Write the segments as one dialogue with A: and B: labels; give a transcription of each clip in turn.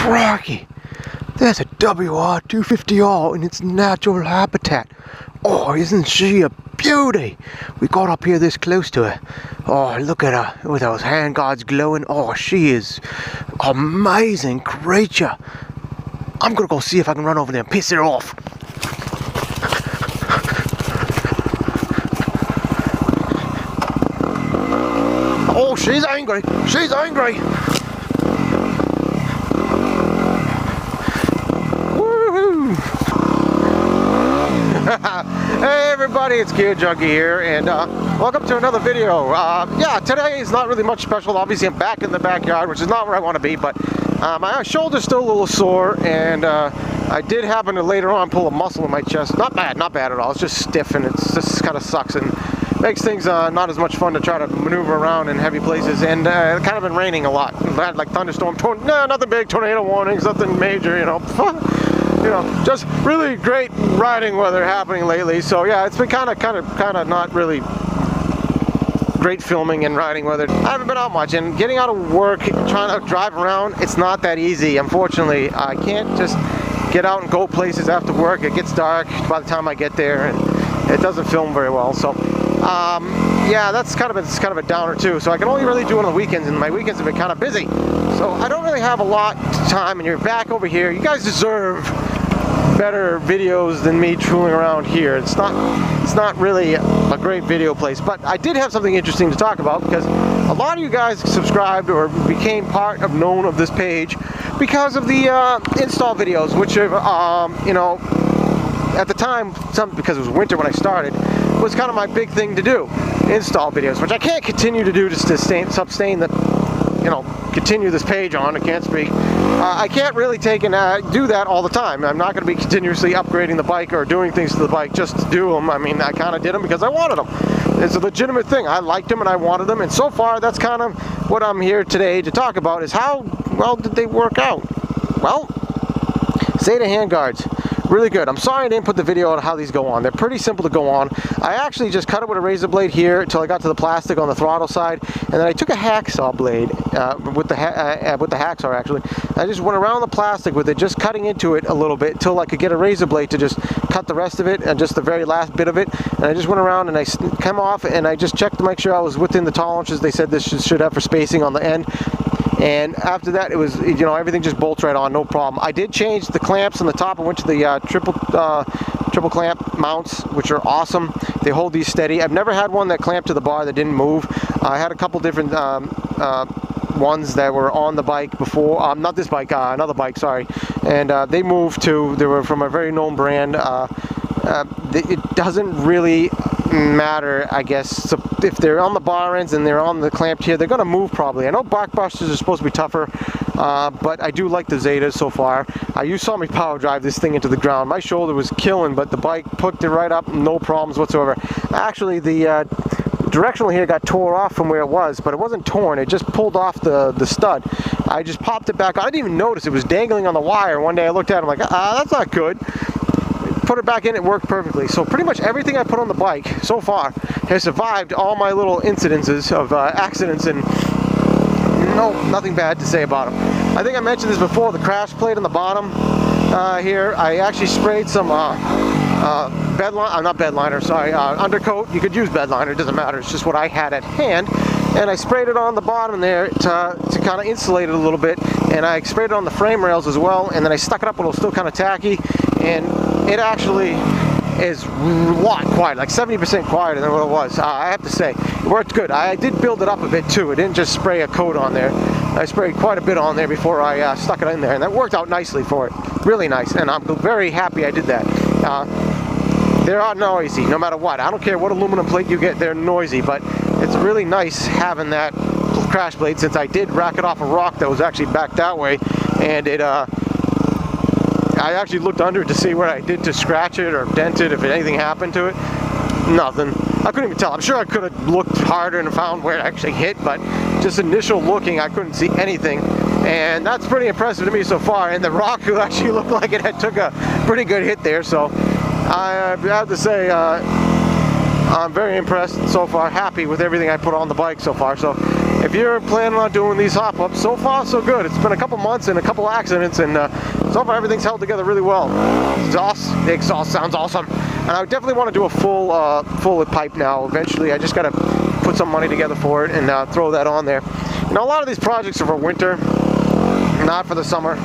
A: crikey! There's a WR250R in its natural habitat. Oh, isn't she a beauty? We got up here this close to her. Oh, look at her with those handguards glowing. Oh, she is amazing creature. I'm gonna go see if I can run over there and piss her off. Oh, she's angry. She's angry. Woohoo! Hey everybody, it's Gear Junky here, and welcome to another video. Yeah, today is not really much special. Obviously, I'm back in the backyard, which is not where I want to be, but my shoulder's still a little sore, and I did happen to later on pull a muscle in my chest. Not bad at all. It's just stiff, and it's just kind of sucks and makes things not as much fun to try to maneuver around in heavy places. And it kind of been raining a lot. We've had like thunderstorm, nothing big, tornado warnings, nothing major, you know. Just really great riding weather happening lately. So yeah, it's been kind of not really great filming and riding weather. I haven't been out much, and getting out of work, trying to drive around, it's not that easy. Unfortunately, I can't just get out and go places after work. It gets dark by the time I get there, and it doesn't film very well. So yeah, that's kind of a downer too. So I can only really do it on the weekends, and my weekends have been kind of busy. So I don't really have a lot of time, and you're back over here. You guys deserve better videos than me tooling around here. It's not really a great video place, but I did have something interesting to talk about, because a lot of you guys subscribed or became known of this page because of the install videos, which are at the time, because it was winter when I started, was kind of my big thing to do, install videos, which I can't continue to do to sustain continue this page on. I can't speak. I can't really take and do that all the time. I'm not going to be continuously upgrading the bike or doing things to the bike just to do them. I mean, I kind of did them because I wanted them. It's a legitimate thing. I liked them and I wanted them, and so far that's kind of what I'm here today to talk about, is how well did they work out. Well, Zeta handguards, really good. I'm sorry I didn't put the video on how these go on. They're pretty simple to go on. I actually just cut it with a razor blade here until I got to the plastic on the throttle side, and then I took a hacksaw blade with the hacksaw actually. I just went around the plastic with it, just cutting into it a little bit until I could get a razor blade to just cut the rest of it and just the very last bit of it. And I just went around and I came off, and I just checked to make sure I was within the tolerances they said this should have for spacing on the end. And after that, it was, everything just bolts right on, no problem. I did change the clamps on the top. I went to the triple clamp mounts, which are awesome. They hold these steady. I've never had one that clamped to the bar that didn't move. I had a couple different ones that were on the bike before. Not this bike, another bike, sorry. And they moved too. They were from a very known brand. It doesn't really matter, I guess. So if they're on the bar ends and they're on the clamped here, they're going to move probably. I know Barkbusters are supposed to be tougher, but I do like the Zetas so far. You saw me power drive this thing into the ground. My shoulder was killing, but the bike picked it right up, no problems whatsoever. Actually, the directional here got tore off from where it was, but it wasn't torn. It just pulled off the stud. I just popped it back. I didn't even notice it was dangling on the wire. One day I looked at it, I'm like, that's not good. Put it back in, it worked perfectly. So pretty much everything I put on the bike so far has survived all my little incidences of accidents, and nothing bad to say about them. I think I mentioned this before, the crash plate on the bottom here, I actually sprayed some undercoat. You could use bedliner, it doesn't matter, it's just what I had at hand. And I sprayed it on the bottom there to kind of insulate it a little bit, and I sprayed it on the frame rails as well, and then I stuck it up when it was still kind of tacky, and it actually is a lot quieter, like 70% quieter than what it was. I have to say, it worked good. I did build it up a bit too. I didn't just spray a coat on there. I sprayed quite a bit on there before I stuck it in there, and that worked out nicely for it. Really nice, and I'm very happy I did that. They are noisy, no matter what. I don't care what aluminum plate you get, they're noisy, but it's really nice having that crash blade, since I did rack it off a rock that was actually back that way, and it I actually looked under it to see what I did to scratch it or dent it, if anything happened to it. Nothing. I couldn't even tell. I'm sure I could have looked harder and found where it actually hit, but just initial looking, I couldn't see anything. And that's pretty impressive to me so far. And the rock actually looked like it had took a pretty good hit there. So I have to say, I'm very impressed so far, happy with everything I put on the bike so far. So if if you're planning on doing these hop-ups, so far so good. It's been a couple months and a couple accidents, and so far everything's held together really well. The exhaust sounds awesome. And I definitely want to do a full pipe now eventually. I just got to put some money together for it and throw that on there. You know, a lot of these projects are for winter, not for the summer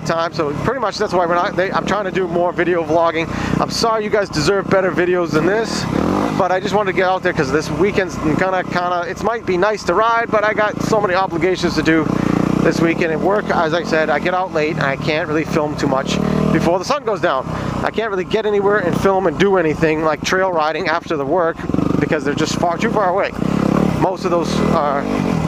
A: time, so pretty much that's why I'm trying to do more video vlogging. I'm sorry, you guys deserve better videos than this, but I just wanted to get out there because this weekend's kind of it might be nice to ride, but I got so many obligations to do this weekend at work. As I said, I get out late and I can't really film too much before the sun goes down. I can't really get anywhere and film and do anything like trail riding after the work because they're just too far away. Most of those are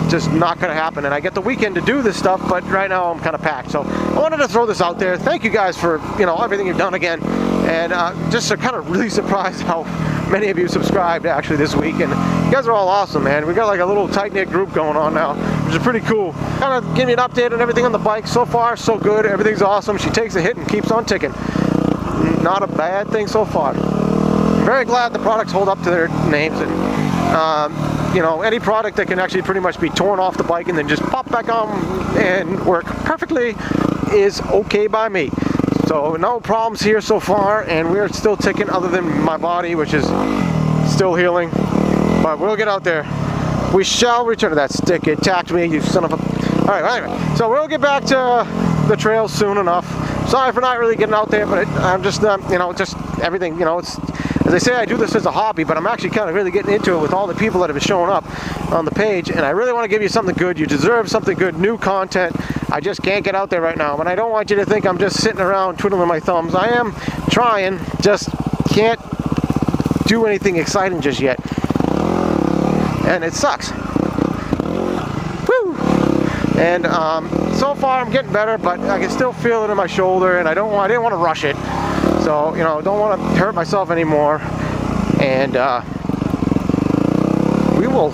A: just not going to happen, and I get the weekend to do this stuff, but right now I'm kind of packed. So I wanted to throw this out there. Thank you guys for everything you've done again, and just kind of really surprised how many of you subscribed actually this week, and you guys are all awesome, man. We got like a little tight-knit group going on now, which is pretty cool. Kind of give me an update on everything on the bike. So far so good. Everything's awesome. She takes a hit and keeps on ticking. Not a bad thing so far. I'm very glad the products hold up to their names, and any product that can actually pretty much be torn off the bike and then just pop back on and work perfectly is okay by me. So no problems here so far, and we're still ticking other than my body, which is still healing. But we'll get out there. We shall return to that stick. It attacked me, you son of a... Alright, well, anyway. So we'll get back to the trails soon enough. Sorry for not really getting out there, but I'm just, just everything, it's... As I say, I do this as a hobby, but I'm actually kind of really getting into it with all the people that have been showing up on the page, and I really want to give you something good. You deserve something good, new content. I just can't get out there right now, and I don't want you to think I'm just sitting around twiddling my thumbs. I am trying, just can't do anything exciting just yet, and it sucks. Woo! And so far I'm getting better, but I can still feel it in my shoulder, and I didn't want to rush it. So, don't want to hurt myself anymore, and we will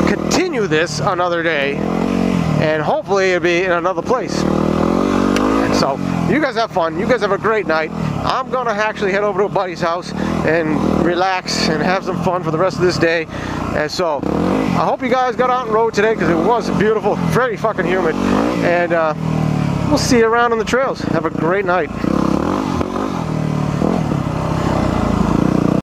A: continue this another day, and hopefully it'll be in another place. And so, you guys have fun. You guys have a great night. I'm going to actually head over to a buddy's house and relax and have some fun for the rest of this day. And so, I hope you guys got out and rode today because it was beautiful, very fucking humid, and we'll see you around on the trails. Have a great night.